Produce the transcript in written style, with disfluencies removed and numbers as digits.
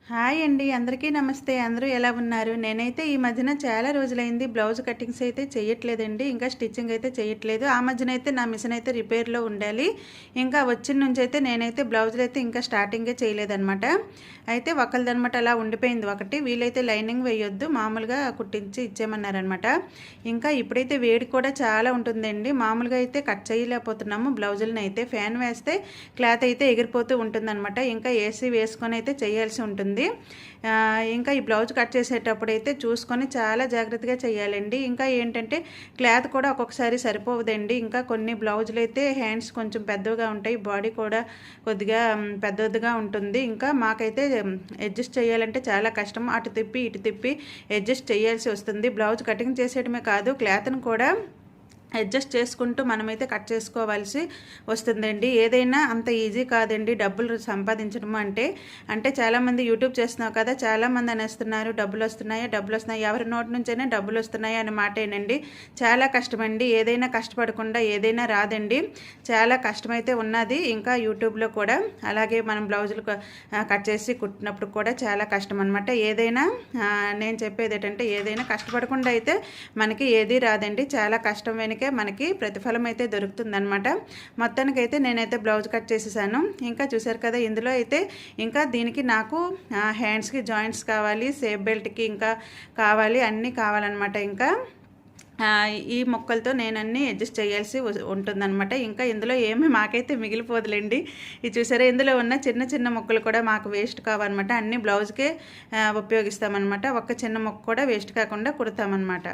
Hi అండి, అందరికీ నమస్తే. అందరూ ఎలా ఉన్నారు? నేనైతే ఈ మధ్యన చాలా రోజులైంది బ్లౌజ్ కటింగ్స్ అయితే చేయట్లేదండి. ఇంకా స్టిచ్చింగ్ అయితే చేయట్లేదు. ఆ మధ్యన అయితే నా మిషన్ అయితే రిపేర్లో ఉండాలి. ఇంకా వచ్చిన నుంచి అయితే నేనైతే బ్లౌజులు అయితే ఇంకా స్టార్టింగే చేయలేదనమాట. అయితే ఒకరిదనమాట అలా ఉండిపోయింది ఒకటి. వీలైతే లైనింగ్ వేయొద్దు, మామూలుగా కుట్టించి ఇచ్చేయమన్నారనమాట. ఇంకా ఇప్పుడైతే వేడి కూడా చాలా ఉంటుందండి. మామూలుగా అయితే కట్ చేయలేకపోతున్నాము బ్లౌజులను అయితే. ఫ్యాన్ వేస్తే క్లాత్ అయితే ఎగిరిపోతూ ఉంటుందన్నమాట. ఇంకా ఏసీ వేసుకొని అయితే చేయాల్సి ఉంటుంది. ఇంకా ఈ బ్లౌజ్ కట్ చేసేటప్పుడు అయితే చూసుకొని చాలా జాగ్రత్తగా చేయాలండి. ఇంకా ఏంటంటే క్లాత్ కూడా ఒక్కొక్కసారి సరిపోవదండి. ఇంకా కొన్ని బ్లౌజులు అయితే హ్యాండ్స్ కొంచెం పెద్దగా ఉంటాయి, బాడీ కూడా కొద్దిగా పెద్దదిగా ఉంటుంది. ఇంకా మాకైతే అడ్జస్ట్ చేయాలంటే చాలా కష్టం. అటు తిప్పి ఇటు తిప్పి అడ్జస్ట్ చేయాల్సి వస్తుంది. బ్లౌజ్ కటింగ్ చేసేయడమే కాదు, క్లాత్ను కూడా అడ్జస్ట్ చేసుకుంటూ మనమైతే కట్ చేసుకోవాల్సి వస్తుందండి. ఏదైనా అంత ఈజీ కాదండి డబ్బులు సంపాదించడం అంటే చాలామంది యూట్యూబ్ చేస్తున్నావు కదా, చాలామంది అనేస్తున్నారు డబ్బులు వస్తున్నాయి, ఎవరి నోటి నుంచైనా డబ్బులు వస్తున్నాయి అనే మాటేనండి. చాలా కష్టమండి. ఏదైనా కష్టపడకుండా ఏదైనా రాదండి. చాలా కష్టమైతే ఉన్నది. ఇంకా యూట్యూబ్లో కూడా అలాగే మనం బ్లౌజులు కట్ చేసి కుట్టినప్పుడు కూడా చాలా కష్టం అనమాట. ఏదైనా నేను చెప్పేది ఏంటంటే ఏదైనా కష్టపడకుండా అయితే మనకి ఏదీ రాదండి. చాలా కష్టం వెనుక మనకి ప్రతిఫలం అయితే దొరుకుతుందనమాట. మొత్తానికైతే నేనైతే బ్లౌజ్ కట్ చేసేసాను. ఇంకా చూసారు కదా, ఇందులో అయితే ఇంకా దీనికి నాకు హ్యాండ్స్కి జాయింట్స్ కావాలి, సేఫ్ బెల్ట్కి ఇంకా కావాలి, అన్నీ కావాలన్నమాట. ఇంకా ఈ మొక్కలతో నేను అన్నీ అడ్జస్ట్ చేయాల్సి ఉంటుందన్నమాట. ఇంకా ఇందులో ఏమీ మాకైతే మిగిలిపోదులేండి. ఇది చూసారా, ఇందులో ఉన్న చిన్న చిన్న మొక్కలు కూడా మాకు వేస్ట్ కావన్నమాట. అన్నీ బ్లౌజ్కే ఉపయోగిస్తామన్నమాట. ఒక్క చిన్న మొక్క కూడా వేస్ట్ కాకుండా కుడతామన్నమాట.